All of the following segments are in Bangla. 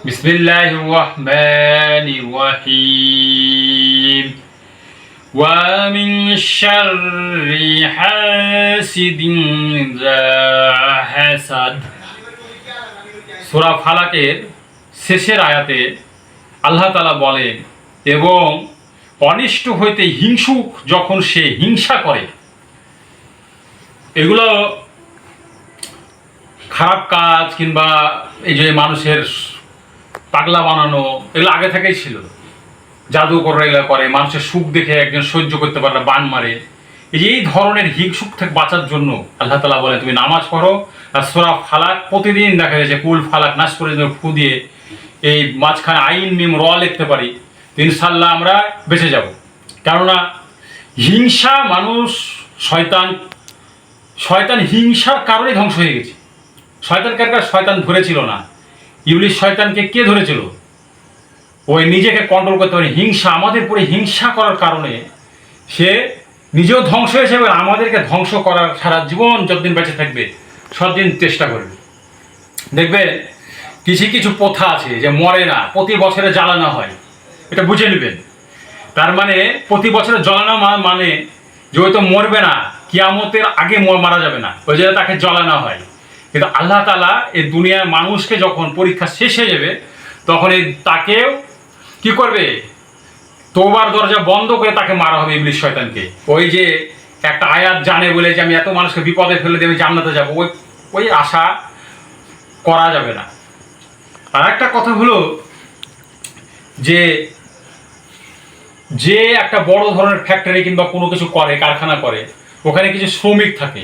বিসমিল্লাহির রহমানির রহিম ওয়া মিন শাররি হাসিদিন ইযা হাসাদ। সূরা ফালাকের শেষের আয়াতে আল্লাহ তাআলা বলেন, এবং অনিষ্ট হইতে হিংসুক যখন সে হিংসা করে। এগুলো খারাপ কাজ কিংবা এই যে মানুষের পাগলা বানানো, এগুলো আগে থেকেই ছিল। জাদুকররা এগুলো করে, মানুষের সুখ দেখে একজন সহ্য করতে পারে না, বান মারে। এই ধরনের হিংসুক থেকে বাঁচার জন্য আল্লাহ তাআলা বলেন তুমি নামাজ পড়ো। আর সূরা ফালাক প্রতিদিন দেখা যাচ্ছে কুল ফালাক নাস করে ফু দিয়ে এই মাঝখানে আইন মিম র লিখতে পারি, ইনশাল্লাহ আমরা বেঁচে যাব। কেননা হিংসা মানুষ শয়তান হিংসার কারণে ধ্বংস হয়ে গেছে। শয়তান ধরেছিল না, ইবলিস শয়তানকে কে ধরেছিল? ওই নিজেকে কন্ট্রোল করতে পারে হিংসা, আমাদের পরে হিংসা করার কারণে সে নিজেও ধ্বংস হয়েছে এবং আমাদেরকে ধ্বংস করার সারা জীবন যতদিন বেঁচে থাকবে সবদিন চেষ্টা করবে। দেখবে কিছু কিছু প্রথা আছে যে মরে না, প্রতি বছরে জ্বালানো হয়, এটা বুঝে নেবেন। তার মানে প্রতি বছরে জ্বালানো মানে যে হয়তো মরবে না, কিয়ামতের আগে মারা যাবে না, ওই জন্য তাকে জ্বালানো হয়। কিন্তু আল্লাহ তাআলা এই দুনিয়ার মানুষকে যখন পরীক্ষা শেষ হয়ে যাবে তখন তাকেও কি করবে, তওবার দরজা বন্ধ করে তাকে মারা হবে, ইবলিস শয়তানকে। ওই যে একটা আয়াত জানে বলে যে আমি এত মানুষকে বিপদে ফেলে দেবে জান্নাতে যাবো, ওই আশা করা যাবে না। আর একটা কথা হলো যে একটা বড় ধরনের ফ্যাক্টরি কিংবা কোনো কিছু করে, কারখানা করে, ওখানে কিছু শ্রমিক থাকে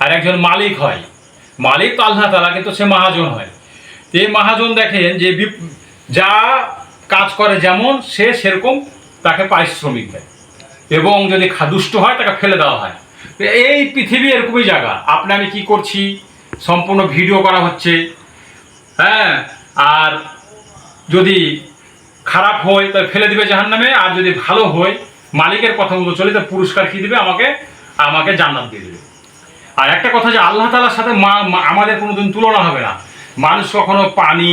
আর একজন মালিক হয়। মালিক তো আল্লাহ তাআলা, কিন্তু সে মহাজন হয়। এই মহাজন দেখেন যে যা কাজ করে যেমন সে সেরকম তাকে পারিশ্রমিক দেয়, এবং যদি দুষ্ট হয় তাকে ফেলে দেওয়া হয়। এই পৃথিবী এরকমই জায়গা। আপনি আমি কি করছি সম্পূর্ণ ভিডিও করা হচ্ছে, হ্যাঁ। আর যদি খারাপ হয় তাহলে ফেলে দিবে জাহান্নামে, আর যদি ভালো হয় মালিকের কথা মতো চলে তাহলে পুরস্কার কি দিবে, আমাকে জান্নাত দিয়ে দেবে। আর একটা কথা যে আল্লাহ তাআলার সাথে আমাদের কোনোদিন তুলনা হবে না। মানুষ কখনো পানি,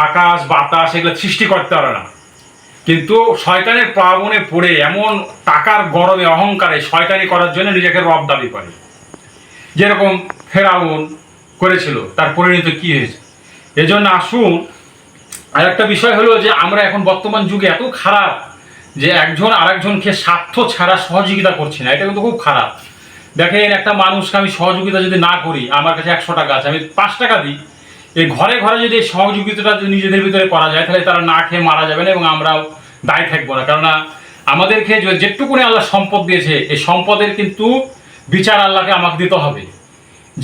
আকাশ, বাতাস এগুলো সৃষ্টি করতে পারে না, কিন্তু শয়তানের প্লাবনে পড়ে এমন টাকার গরমে অহংকারে শয়তানি করার জন্য নিজেকে রব দাবি করে, যেরকম ফেরাউন করেছিল, তার পরিণতি কি হয়েছে। এজন্য আসুন, আর একটা বিষয় হলো যে আমরা এখন বর্তমান যুগে এত খারাপ যে একজন আরেকজনকে স্বার্থ ছাড়া সহযোগিতা করছি না, এটা কিন্তু খুব খারাপ। দেখেন একটা মানুষকে আমি সহযোগিতা যদি না করি, আমার কাছে 100 টাকা আছে, আমি 5 টাকা দিই, এই ঘরে ঘরে যদি এই সহযোগিতাটা নিজেদের ভিতরে করা যায় তাহলে তারা না খেয়ে মারা যাবে না এবং আমরাও দায়ী থাকবো না। কেননা আমাদেরকে যেটুকুনি আল্লাহ সম্পদ দিয়েছে, এই সম্পদের কিন্তু বিচার আল্লাহকে আমাকে দিতে হবে,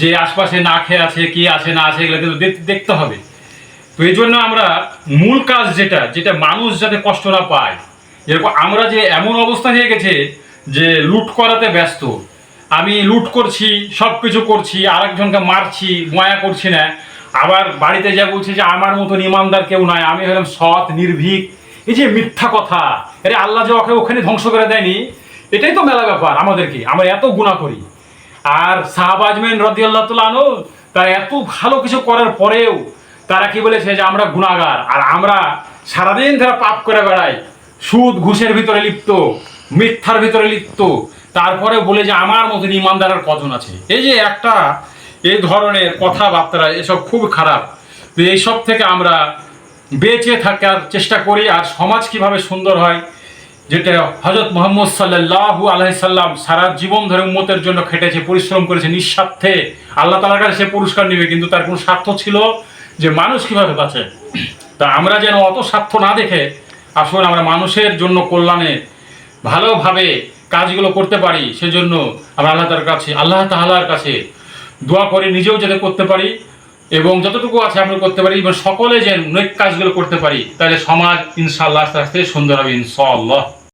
যে আশপাশে না খেয়ে আছে, কি আছে না আছে, এগুলো কিন্তু দেখতে হবে। তো এই জন্য আমরা মূল কাজ যেটা মানুষ যাতে কষ্ট না পায়, যেরকম আমরা যে এমন অবস্থা হয়ে গেছে যে লুট করাতে ব্যস্ত, আমি লুট করছি, সব কিছু করছি, আরেকজনকে মারছি, ময়া করছি না, আবার বাড়িতে যা বলছি যে আমার মতন ইমানদার কেউ নয়, আমি হলাম সৎ নির্ভীক। এই যে মিথ্যা কথা, আরে আল্লাহ যে ওখানে ধ্বংস করে দেয়নি, এটাই তো মেলা ব্যাপার আমাদেরকে, আমরা এত গুনাহ করি। আর সাহাবা আজমাইন রাদিয়াল্লাহু তাআলা আনহু তারা এত ভালো কিছু করার পরেও তারা কি বলেছে যে আমরা গুনাহগার, আর আমরা সারাদিন তারা পাপ করে বেড়াই, সুদ ঘুষের ভিতরে লিপ্ত, মিথ্যার ভিতরে লিপ্ত, তারপরে বলে যে আমার মতন ইমানদার আর কজন আছে। এই যে একটা এই ধরনের কথাবার্তা, এসব খুব খারাপ। তো এইসব থেকে আমরা বেঁচে থাকার চেষ্টা করি। আর সমাজ কিভাবে সুন্দর হয়, যেটা হযরত মুহাম্মদ সাল্লাল্লাহু আলাইহি সাল্লাম সারা জীবন ধরে উম্মতের জন্য খেটেছে, পরিশ্রম করেছে নিঃস্বার্থে, আল্লাহ তাআলার কাছে সে পুরস্কার নেবে, কিন্তু তার কোনো স্বার্থ ছিল যে মানুষ কিভাবে বাঁচে। তা আমরা যেন অত স্বার্থ না দেখে আসলে আমরা মানুষের জন্য কল্যাণে ভালোভাবে কাজগুলো করতে পারি, সেজন্য আমরা আল্লাহ তাআলার কাছে দোয়া করি, নিজেও যাতে করতে পারি এবং যতটুকু আছে আমরা করতে পারি, এবং সকলে যেন নেক কাজগুলো করতে পারি, তাহলে সমাজ ইনশাআল্লাহ আস্তে আস্তে সুন্দর হবে ইনশাআল্লাহ।